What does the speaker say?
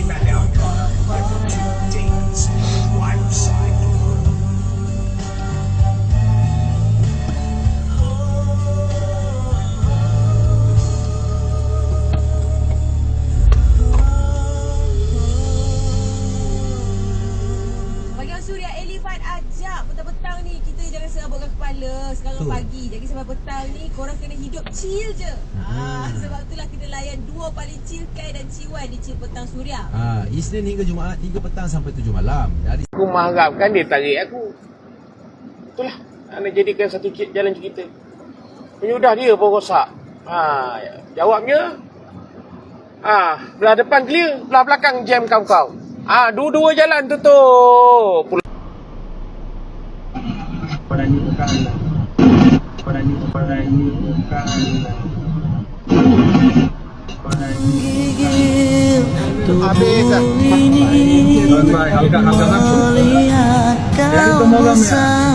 met down here. There were two demons in the driver's side door. Bagi Orang Suria, Elifat ajak petang-petang ni kita jangan serabutkan kepala sekarang Betul. pagi. Jadi sampai petang ni korang kena hidup chill je. Sebab itulah kita layan duo paling chill, Kai dan Ciwan di Chill Petang Suria. Isnin hingga Jumaat 3 petang sampai 7 malam. Dari Aku mengharapkan dia tarik aku. Itulah nak jadikan satu jalan cerita. Penyudah dia pun rosak. Jawabnya belah depan clear, belah belakang jam kau-kau. Dua-dua jalan tutup. Habis dah. Harga nafsu. Jadi itu malam ya.